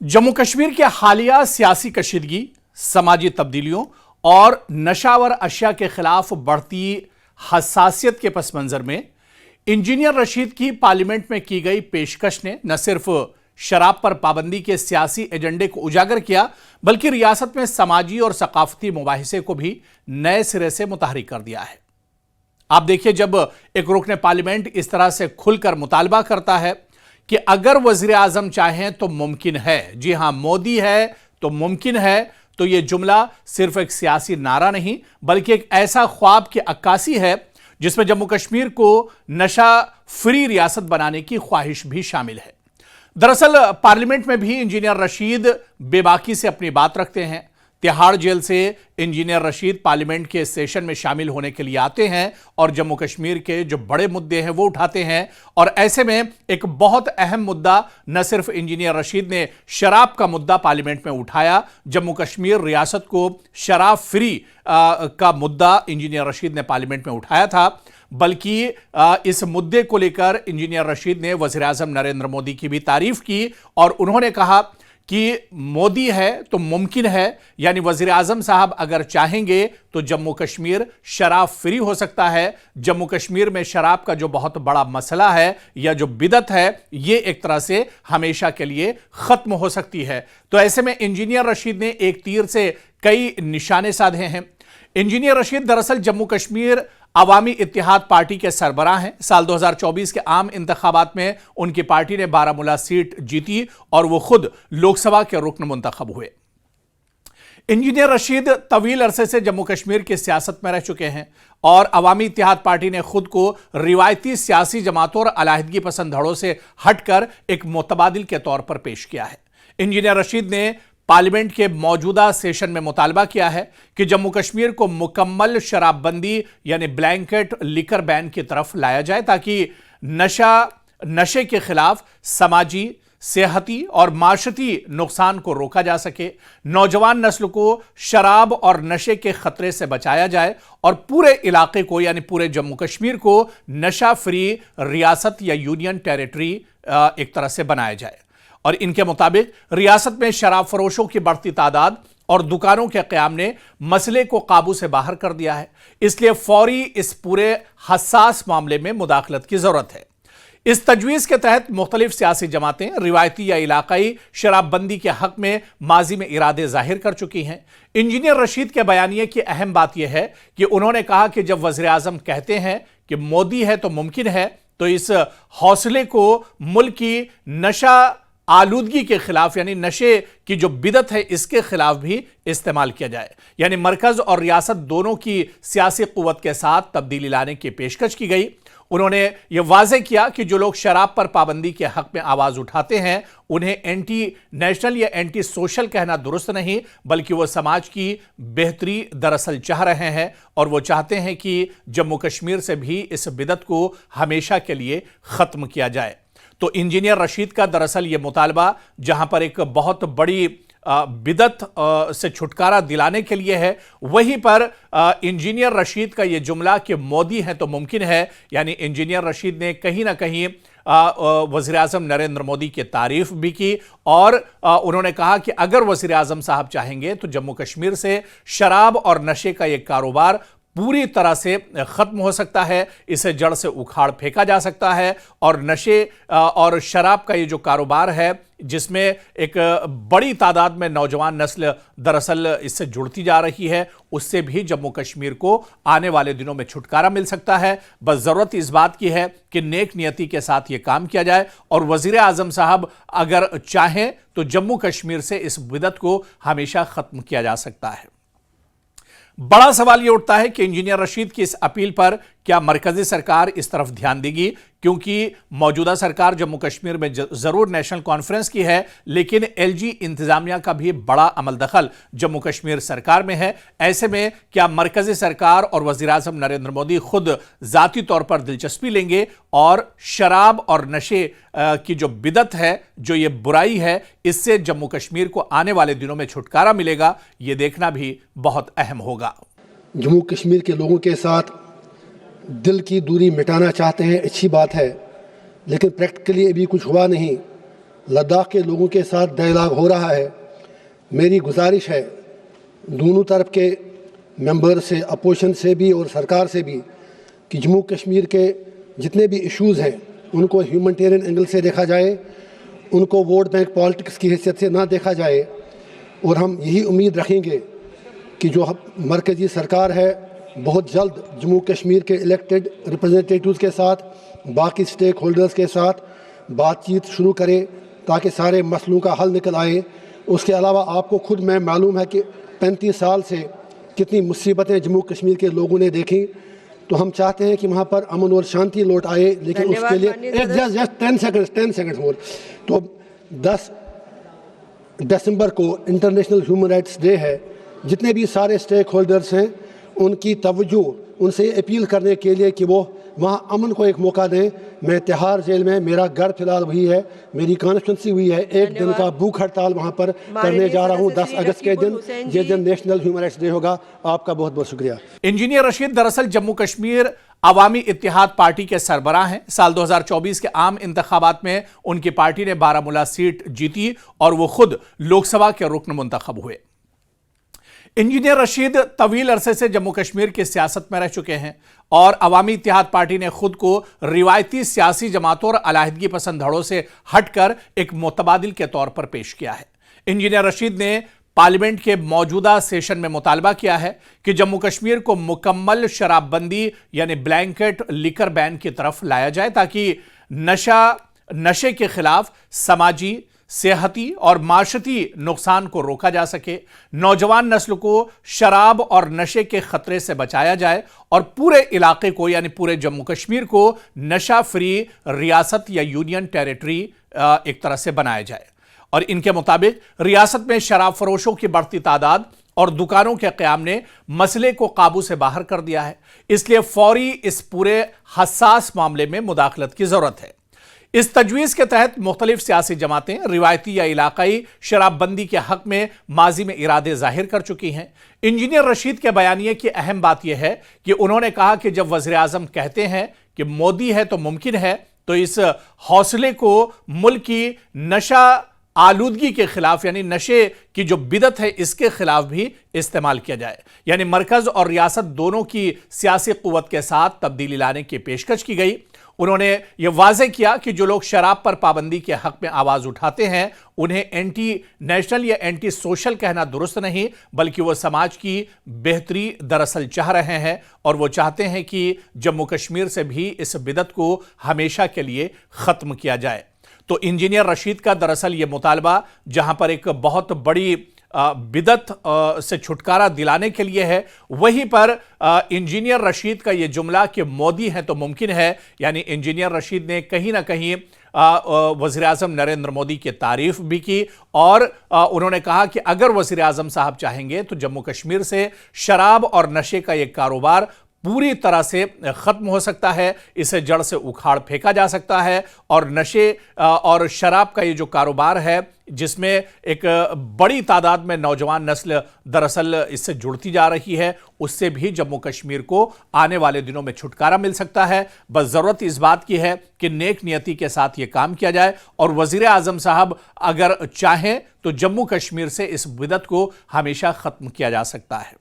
जम्मू कश्मीर के हालिया सियासी कशीदगी, समाजी तब्दीलियों और नशावर अशिया के खिलाफ बढ़ती हसासियत के पस मंजर में इंजीनियर रशीद की पार्लियामेंट में की गई पेशकश ने न सिर्फ शराब पर पाबंदी के सियासी एजेंडे को उजागर किया, बल्कि रियासत में समाजी और सकाफती मुबाहिसे को भी नए सिरे से मुतहरिक कर दिया है। आप देखिए, जब एक रुकने पार्लियामेंट इस तरह से खुलकर मुतालबा करता है कि अगर वजीर आजम चाहें तो मुमकिन है, जी हां, मोदी है तो मुमकिन है, तो यह जुमला सिर्फ एक सियासी नारा नहीं बल्कि एक ऐसा ख्वाब की अक्कासी है जिसमें जम्मू कश्मीर को नशा फ्री रियासत बनाने की ख्वाहिश भी शामिल है। दरअसल पार्लियामेंट में भी इंजीनियर रशीद बेबाकी से अपनी बात रखते हैं। तिहाड़ जेल से इंजीनियर रशीद पार्लियामेंट के सेशन में शामिल होने के लिए आते हैं और जम्मू कश्मीर के जो बड़े मुद्दे हैं वो उठाते हैं। और ऐसे में एक बहुत अहम मुद्दा न सिर्फ इंजीनियर रशीद ने शराब का मुद्दा पार्लियामेंट में उठाया, जम्मू कश्मीर रियासत को शराब फ्री का मुद्दा इंजीनियर रशीद ने पार्लियामेंट में उठाया था, बल्कि इस मुद्दे को लेकर इंजीनियर रशीद ने वज़ीर आज़म नरेंद्र मोदी की भी तारीफ की और उन्होंने कहा कि मोदी है तो मुमकिन है, यानी वज़ीर आज़म साहब अगर चाहेंगे तो जम्मू कश्मीर शराब फ्री हो सकता है। जम्मू कश्मीर में शराब का जो बहुत बड़ा मसला है या जो बिदत है, ये एक तरह से हमेशा के लिए खत्म हो सकती है। तो ऐसे में इंजीनियर रशीद ने एक तीर से कई निशाने साधे हैं। इंजीनियर रशीद दरअसल जम्मू कश्मीर अवामी इत्तेहाद पार्टी के सरबराह हैं। साल 2024 के आम इंतखाबात में उनकी पार्टी ने बारामूला सीट जीती और वो खुद लोकसभा के रुकन मुंतखब हुए। इंजीनियर रशीद तवील अरसे से जम्मू कश्मीर की सियासत में रह चुके हैं और अवामी इत्तेहाद पार्टी ने खुद को रिवायती सियासी जमातों और अलाहिदगी पसंद धड़ों से हटकर एक मुतबादिल के तौर पर पेश किया है। इंजीनियर रशीद ने पार्लियामेंट के मौजूदा सेशन में मुतालबा किया है कि जम्मू कश्मीर को मुकम्मल शराबबंदी यानी ब्लैंकेट लिकर बैन की तरफ लाया जाए, ताकि नशे के खिलाफ समाजी, सेहती और माशरती नुकसान को रोका जा सके, नौजवान नस्ल को शराब और नशे के खतरे से बचाया जाए और पूरे इलाके को यानी पूरे जम्मू कश्मीर को नशा फ्री रियासत या यूनियन टेरिटरी एक तरह से बनाया जाए। और इनके मुताबिक रियासत में शराब फरोशों की बढ़ती तादाद और दुकानों के क़याम ने मसले को काबू से बाहर कर दिया है, इसलिए फौरी इस पूरे हसास मामले में मुदाखलत की जरूरत है। इस तजवीज़ के तहत मुख्तलिफ सियासी जमातें रिवायती या इलाकाई शराबबंदी के हक में माजी में इरादे जाहिर कर चुकी हैं। इंजीनियर रशीद के बयानिए की अहम बात यह है कि उन्होंने कहा कि जब वज़ीर आज़म कहते हैं कि मोदी है तो मुमकिन है, तो इस हौसले को मुल्क की नशा आलूदगी के खिलाफ यानी नशे की जो बिदत है इसके खिलाफ भी इस्तेमाल किया जाए, यानी मरकज और रियासत दोनों की सियासी कुव्वत के साथ तब्दीली लाने की पेशकश की गई। उन्होंने यह वाज़ेह किया कि जो लोग शराब पर पाबंदी के हक में आवाज उठाते हैं उन्हें एंटी नेशनल या एंटी सोशल कहना दुरुस्त नहीं, बल्कि वो समाज की बेहतरी दरअसल चाह रहे हैं और वो चाहते हैं कि जम्मू कश्मीर से भी इस बिदत को हमेशा के लिए खत्म किया जाए। तो इंजीनियर रशीद का दरअसल ये मुतालबा जहां पर एक बहुत बड़ी बिदत से छुटकारा दिलाने के लिए है, वहीं पर इंजीनियर रशीद का ये जुमला कि मोदी है तो मुमकिन है, यानी इंजीनियर रशीद ने कहीं ना कहीं वज़ीर आज़म नरेंद्र मोदी की तारीफ भी की और उन्होंने कहा कि अगर वज़ीर आज़म साहब चाहेंगे तो जम्मू कश्मीर से शराब और नशे का यह कारोबार पूरी तरह से खत्म हो सकता है, इसे जड़ से उखाड़ फेंका जा सकता है और नशे और शराब का ये जो कारोबार है जिसमें एक बड़ी तादाद में नौजवान नस्ल दरअसल इससे जुड़ती जा रही है, उससे भी जम्मू कश्मीर को आने वाले दिनों में छुटकारा मिल सकता है। बस ज़रूरत इस बात की है कि नेक नियति के साथ ये काम किया जाए और वज़ीर आज़म साहब अगर चाहें तो जम्मू कश्मीर से इस बिदत को हमेशा ख़त्म किया जा सकता है। बड़ा सवाल यह उठता है कि इंजीनियर रशीद की इस अपील पर क्या मरकजी सरकार इस तरफ ध्यान देगी, क्योंकि मौजूदा सरकार जम्मू कश्मीर में जरूर नेशनल कॉन्फ्रेंस की है, लेकिन एलजी इंतजामिया का भी बड़ा अमल दखल जम्मू कश्मीर सरकार में है। ऐसे में क्या मरकजी सरकार और वज़ीर आज़म नरेंद्र मोदी खुद जाती तौर पर दिलचस्पी लेंगे और शराब और नशे की जो बिदत है, जो ये बुराई है, इससे जम्मू कश्मीर को आने वाले दिनों में छुटकारा मिलेगा, ये देखना भी बहुत अहम होगा। जम्मू कश्मीर के लोगों के साथ दिल की दूरी मिटाना चाहते हैं, अच्छी बात है, लेकिन प्रैक्टिकली अभी कुछ हुआ नहीं। लद्दाख के लोगों के साथ डायलॉग हो रहा है। मेरी गुजारिश है दोनों तरफ के मेंबर से, अपोजिशन से भी और सरकार से भी, कि जम्मू कश्मीर के जितने भी इश्यूज़ हैं उनको ह्यूमैनिटेरियन एंगल से देखा जाए, उनको वोट बैंक पॉलिटिक्स की हैसियत से ना देखा जाए। और हम यही उम्मीद रखेंगे कि जो मरकज़ी सरकार है बहुत जल्द जम्मू कश्मीर के इलेक्टेड रिप्रेजेंटेटिव्स के साथ, बाकी स्टेक होल्डर्स के साथ बातचीत शुरू करे ताकि सारे मसलों का हल निकल आए। उसके अलावा आपको खुद में मालूम है कि 35 साल से कितनी मुसीबतें जम्मू कश्मीर के लोगों ने देखी, तो हम चाहते हैं कि वहाँ पर अमन और शांति लौट आए। लेकिन उसके लिए जस्ट 10 सेकंड्स मोर। तो 10 दिसंबर को इंटरनेशनल ह्यूमन राइट्स डे है। जितने भी सारे स्टेक होल्डर्स हैं उनकी तवज्जो, उनसे अपील करने के लिए कि वो वहाँ अमन को एक मौका दें। मैं तिहाड़ जेल में, मेरा घर फिलहाल वही है, मेरी कॉन्स्टिट्यूंसी हुई है, 1 दिन का भूख हड़ताल वहाँ पर करने जा रहा हूँ 10 अगस्त के दिन, जिस दिन नेशनल ह्यूमन राइट्स डे होगा। आपका बहुत बहुत शुक्रिया। इंजीनियर रशीद दरअसल जम्मू कश्मीर अवामी इत्तेहाद पार्टी के सरबराह हैं। साल 2024 के आम इंतखाबात में उनकी पार्टी ने बारामूला सीट जीती और वो खुद लोकसभा के रुकन मुंतखब हुए। इंजीनियर रशीद तवील अरसे से जम्मू कश्मीर की सियासत में रह चुके हैं और अवामी इत्तेहाद पार्टी ने खुद को रिवायती सियासी जमातों और अलाहिदगी पसंद धड़ों से हटकर एक मुतबादिल के तौर पर पेश किया है। इंजीनियर रशीद ने पार्लियामेंट के मौजूदा सेशन में मुतालबा किया है कि जम्मू कश्मीर को मुकम्मल शराबबंदी यानी ब्लैंकेट लिकर बैन की तरफ लाया जाए ताकि नशे के खिलाफ समाजी, सेहती और माशरती नुकसान को रोका जा सके, नौजवान नस्ल को शराब और नशे के खतरे से बचाया जाए और पूरे इलाके को यानी पूरे जम्मू कश्मीर को नशा फ्री रियासत या यूनियन टेरिटरी एक तरह से बनाया जाए। और इनके मुताबिक रियासत में शराब फरोशों की बढ़ती तादाद और दुकानों के क़याम ने मसले को काबू से बाहर कर दिया है, इसलिए फौरी इस पूरे हसास मामले में मुदाखलत की जरूरत है। इस तजवीज़ के तहत मुख्तलिफ सियासी जमातें रिवायती या इलाकाई शराबबंदी के हक में माजी में इरादे जाहिर कर चुकी हैं। इंजीनियर रशीद के बयानिए की अहम बात यह है कि उन्होंने कहा कि जब वज़ीर आज़म कहते हैं कि मोदी है तो मुमकिन है, तो इस हौसले को मुल्क की नशा आलूदगी के खिलाफ यानी नशे की जो बिदत है इसके खिलाफ भी इस्तेमाल किया जाए। यानी मरकज और रियासत दोनों की सियासी कुव्वत के साथ तब्दीली लाने की पेशकश की गई। उन्होंने यह वाज़े किया कि जो लोग शराब पर पाबंदी के हक में आवाज उठाते हैं उन्हें एंटी नेशनल या एंटी सोशल कहना दुरुस्त नहीं, बल्कि वो समाज की बेहतरी दरअसल चाह रहे हैं और वो चाहते हैं कि जम्मू कश्मीर से भी इस बिदत को हमेशा के लिए खत्म किया जाए। तो इंजीनियर रशीद का दरअसल ये मुतालबा जहां पर एक बहुत बड़ी बिदत से छुटकारा दिलाने के लिए है, वहीं पर इंजीनियर रशीद का ये जुमला कि मोदी है तो मुमकिन है, यानी इंजीनियर रशीद ने कहीं ना कहीं वज़ीर आज़म नरेंद्र मोदी की तारीफ भी की और उन्होंने कहा कि अगर वज़ीर आज़म साहब चाहेंगे तो जम्मू कश्मीर से शराब और नशे का ये कारोबार पूरी तरह से ख़त्म हो सकता है, इसे जड़ से उखाड़ फेंका जा सकता है और नशे और शराब का ये जो कारोबार है जिसमें एक बड़ी तादाद में नौजवान नस्ल दरअसल इससे जुड़ती जा रही है, उससे भी जम्मू कश्मीर को आने वाले दिनों में छुटकारा मिल सकता है। बस ज़रूरत इस बात की है कि नेक नियति के साथ ये काम किया जाए और वज़ीर आज़म साहब अगर चाहें तो जम्मू कश्मीर से इस बिदत को हमेशा ख़त्म किया जा सकता है।